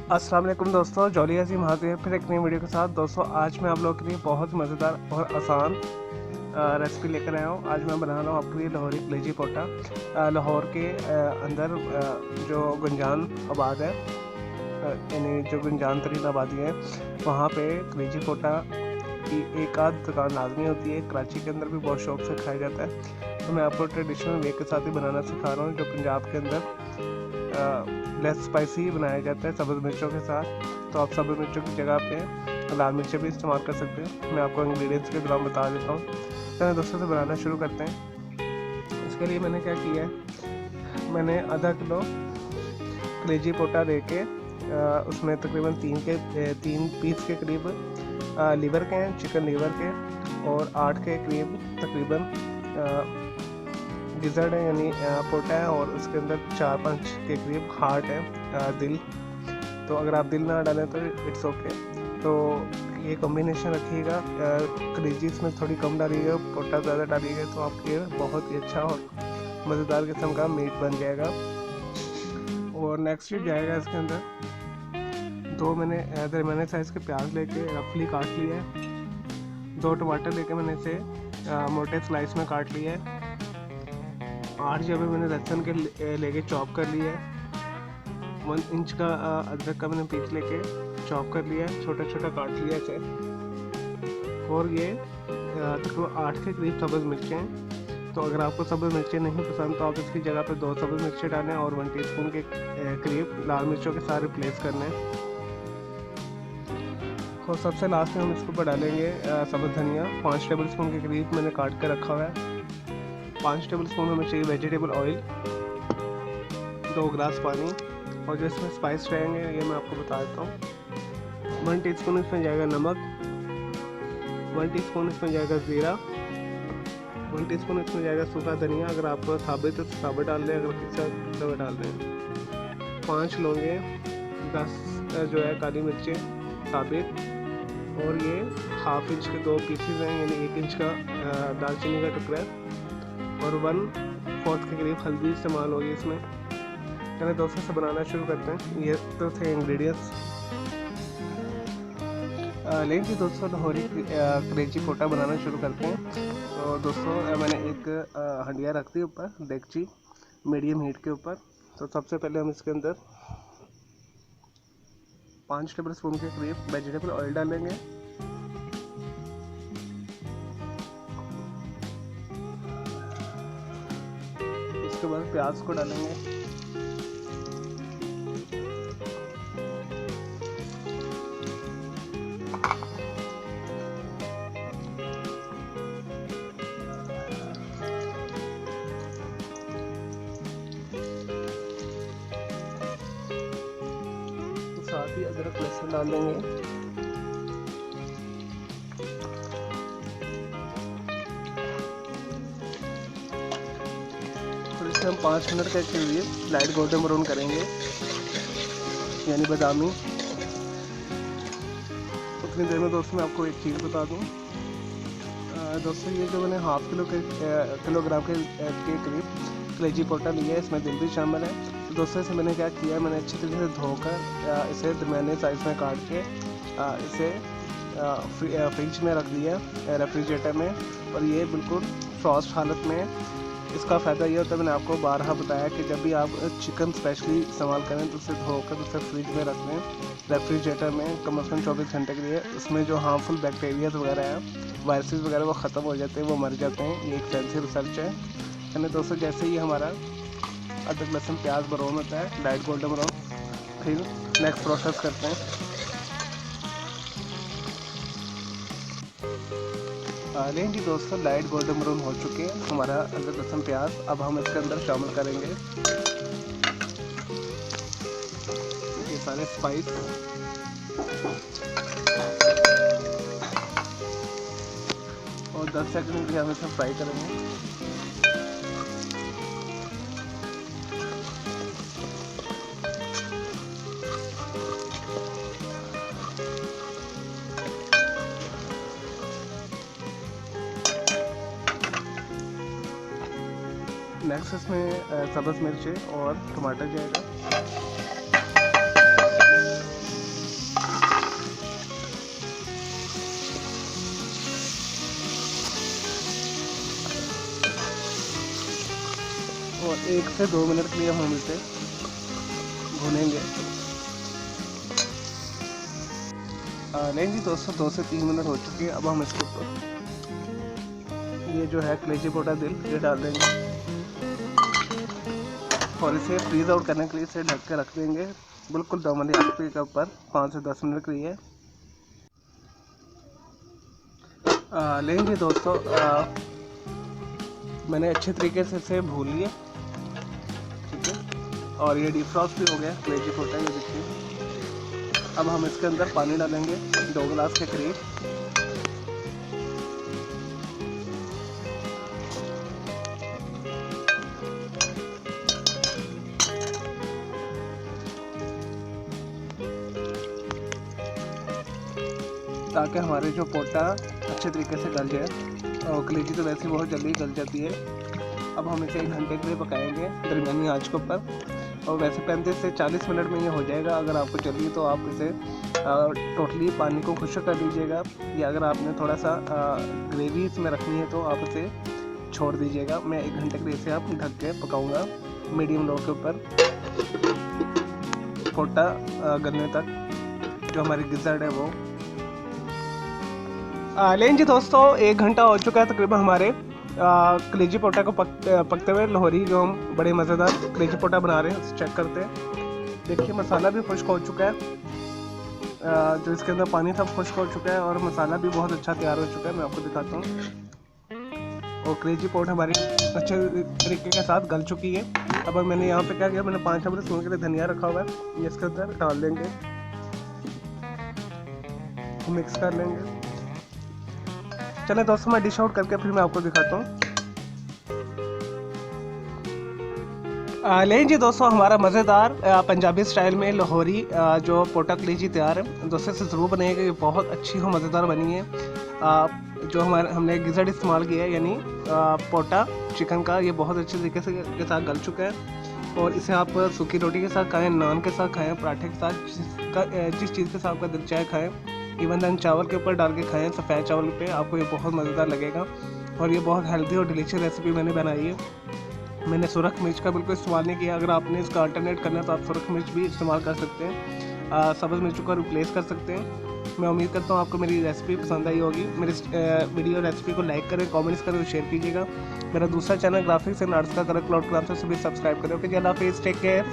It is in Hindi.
अस्सलाम वालेकुम दोस्तों, जॉली अजीम हाजिर है फिर एक नई वीडियो के साथ। दोस्तों आज मैं आप लोगों के लिए बहुत मज़ेदार और आसान रेसिपी लेकर आया हूँ। आज मैं बना रहा हूँ आपके लिए लाहौरी कलेजी पोटा। लाहौर के अंदर जो गुंजान आबाद है, यानी जो गुंजान तरीन आबादी है, वहाँ पे कलेजी पोटा की एक आध दुकान लाजमी होती है। कराची के अंदर भी बहुत शौक से खाया जाता है। तो मैं आपको ट्रेडिशनल वे के साथ ही बनाना सिखा रहा हूँ, जो पंजाब के अंदर लेस स्पाइसी बनाया जाता है सब्ज़ मिर्चों के साथ। तो आप सब्ज़ मिर्चों की जगह पे लाल मिर्चें भी इस्तेमाल कर सकते हैं। मैं आपको इंग्रेडिएंट्स के दौरान बता देता हूँ। चलिए दोस्तों से बनाना शुरू करते हैं। इसके लिए मैंने क्या किया है, मैंने आधा किलो कलेजी पोटा लेके उसमें तकरीबन तीन पीस के करीब लीवर के हैं, चिकन लीवर के, और 8 के करीब तकरीबन गिज़र्ड है यानी पोटा है, और उसके अंदर 4-5 के करीब हार्ट है, दिल। तो अगर आप दिल ना डालें तो इट्स ओके। तो ये कॉम्बिनेशन रखिएगा। कलेजी इसमें थोड़ी कम डालिएगा, पोटा ज़्यादा डालिएगा, तो आपके बहुत ही अच्छा और मज़ेदार किस्म का मीट बन जाएगा। और नेक्स्ट चीज़ जाएगा इसके अंदर 2 मैंने दरमियाने साइज़ के प्याज लेके रफली काट लिया है। 2 टमाटर लेके मैंने इसे मोटे स्लाइस में काट लिया है। 8 जबे मैंने लहसुन के लेके चॉप कर लिया है। 1 इंच का अदरक का मैंने पीस लेके चॉप कर लिया है, छोटा छोटा काट लिया इसे। और ये तकरीबन 8 के करीब सब्ज़ मिर्चें हैं। तो अगर आपको सब्ज़ मिर्चें नहीं पसंद तो आप इसकी जगह पे 2 सब्ज़ मिर्चें डालें, और 1 टीस्पून के करीब लाल मिर्चों के साथ रिप्लेस करने हैं। और सबसे लास्ट में हम इसके ऊपर डालेंगे सब्ज़ धनिया। 5 टेबल स्पून के करीब मैंने काट कर रखा हुआ है। 5 टेबल स्पून हमें चाहिए वेजिटेबल ऑयल, 2 गिलास पानी, और जो इसमें स्पाइस रहेंगे ये मैं आपको बता देता हूँ। 1 टीस्पून इसमें जाएगा नमक, 1 टीस्पून इसमें जाएगा ज़ीरा, 1 टीस्पून इसमें जाएगा सूखा धनिया। अगर आपको साबित है तो साबित डाल दें, अगर पिसा तो डाल दें। 5 लौंगे, 10 जो है काली मिर्चें साबित, और ये 1/2 इंच के 2 पीसेज हैं, यानी 1 इंच का दालचीनी का टुकड़ा है, और 1/4 के करीब हल्दी इस्तेमाल होगी इसमें। चलिए दोस्तों से बनाना शुरू करते हैं। ये तो थे इंग्रेडिएंट्स। लेकिन दोस्तों लाहौरी कलेजी पोटा बनाना शुरू करते हैं। तो दोस्तों मैंने एक हंडिया रख दी ऊपर, डेगची मीडियम हीट के ऊपर। तो सबसे पहले हम इसके अंदर 5 टेबल स्पून के करीब वेजिटेबल ऑयल डालेंगे। उसके बाद प्याज को डालेंगे। साथ ही अदरक लहसुन डाल देंगे। फिर इसे हम 5 मिनट के लिए लाइट गोल्डन ब्राउन करेंगे, यानी बादामी। उतनी देर में दोस्तों मैं आपको एक चीज़ बता दूं। दोस्तों ये जो मैंने 1/2 किलोग्राम के करीब कलेजी पोटा लिया है, इसमें दिल भी शामिल है। तो दोस्तों इसे मैंने क्या किया, मैंने अच्छी तरीके से धोकर इसे दरमियाने साइज़ में काट के इसे फ्रिज में रख दिया, रेफ्रिजरेटर में। और ये बिल्कुल फ्रॉस्ट हालत में। इसका फ़ायदा ये होता है, मैंने आपको बारहा बताया कि जब भी आप चिकन स्पेशली इस्तेमाल करें तो उसे धोकर उसे फ्रिज में रख दें, रेफ्रिजरेटर में कम से कम 24 घंटे के लिए। उसमें जो हार्मफुल बैक्टीरियाज वगैरह हैं, वायरसेस वगैरह, वो ख़त्म हो जाते हैं, वो मर जाते हैं। ये एक फैंसी रिसर्च है। यानी दोस्तों जैसे ही हमारा अदरक लहसुन प्याज ब्राउन होता है, लाइट गोल्डन ब्राउन, फिर नेक्स्ट प्रोसेस करते हैं। लेकिन जी दोस्तों लाइट गोल्डन ब्राउन हो चुके हैं हमारा अदरक लहसुन प्याज। अब हम इसके अंदर शामिल करेंगे ये सारे स्पाइस, और 10 सेकंड के लिए हम इसे फ्राई करेंगे। नेक्स्ट इसमें सब्ज़ मिर्ची और टमाटर जाएगा। और 1 से 2 मिनट के लिए हम इसे भूनेंगे। नहीं जी दोस्तों, 2 से 3 मिनट हो चुके हैं। अब हम इसके ऊपर ये जो है कलेजी पोटा दिल ये डाल देंगे और इसे फ्रीज आउट करने के लिए इसे ढक के रख देंगे बिल्कुल दमली आंच के ऊपर 5 से 10 मिनट के लिए। लेंगे दोस्तों, मैंने अच्छे तरीके से इसे भून लिया, ठीक है, और ये डिफ्रॉस्ट भी हो गया कलेजी पोटा, ये देखिए। अब हम इसके अंदर पानी डालेंगे 2 गिलास के करीब। ताकि हमारे जो पोटा अच्छे तरीके से गल जाए, और कलेजी तो वैसे बहुत जल्दी गल जाती है। अब हम इसे 1 घंटे के लिए पकाएंगे दरमियानी आंच के ऊपर, और वैसे 35 से 40 मिनट में ये हो जाएगा। अगर आपको चाहिए तो आप इसे टोटली पानी को खुश्क कर दीजिएगा, या अगर आपने थोड़ा सा ग्रेवी इसमें रखनी है तो आप इसे छोड़ दीजिएगा। मैं 1 घंटे के लिए इसे आप ढक के पकाऊँगा मीडियम लो के ऊपर, पोटा गलने तक जो हमारी गिज़र्ड है वो। लेकिन जी दोस्तों, 1 घंटा हो चुका है तकरीबन हमारे कलेजी पोटा को पकते हुए। लाहौरी जो हम बड़े मज़ेदार कलेजी पोटा बना रहे हैं उसे चेक करते हैं। देखिए मसाला भी खुश्क हो चुका है, जो इसके अंदर पानी था खुश्क हो चुका है, और मसाला भी बहुत अच्छा तैयार हो चुका है। मैं आपको दिखाता हूँ। और कलेजी पोट हमारी अच्छे तरीके के साथ गल चुकी है। अब मैंने यहाँ पे क्या किया, मैंने 5 मिनट के लिए धनिया रखा हुआ है, ये इसके अंदर डाल देंगे, मिक्स कर लेंगे। चले दोस्तों, मैं डिश आउट करके फिर मैं आपको दिखाता हूँ। लेकिन जी दोस्तों, हमारा मज़ेदार पंजाबी स्टाइल में लाहौरी जो पोटा कलेजी तैयार है। दोस्तों से ज़रूर बनेगा, ये बहुत अच्छी हो मज़ेदार बनी है। जो हमने गिज़र्ड इस्तेमाल किया है यानी पोटा चिकन का, ये बहुत अच्छे तरीके से के साथ गल चुका है। और इसे आप सूखी रोटी के साथ खाएं, नान के साथ खाएं, पराठे के साथ, जिस चीज़ के साथ आपका दिल चाहे खाएँ। इवन देन चावल के ऊपर डाल के खाएं, सफ़ेद चावल पे, आपको ये बहुत मज़ेदार लगेगा। और ये बहुत हेल्दी और डिलीशियस रेसिपी मैंने बनाई है। मैंने सुरख मिर्च का बिल्कुल इस्तेमाल नहीं किया। अगर आपने इसका अल्टरनेट करना है तो आप सुरख मिर्च भी इस्तेमाल कर सकते हैं, सब्ज़ मिर्च को रिप्लेस कर सकते हैं। मैं उम्मीद करता हूँ आपको मेरी रेसिपी पसंद आई होगी। मेरी वीडियो रेसिपी को लाइक करें, कमेंट्स करें और शेयर कीजिएगा। मेरा दूसरा चैनल ग्राफिक्स एंड आर्ट्स का कलर क्लाउड क्राफ्ट से भी सब्सक्राइब करें। ओके जी, अल्लाह हाफिज़, टेक केयर।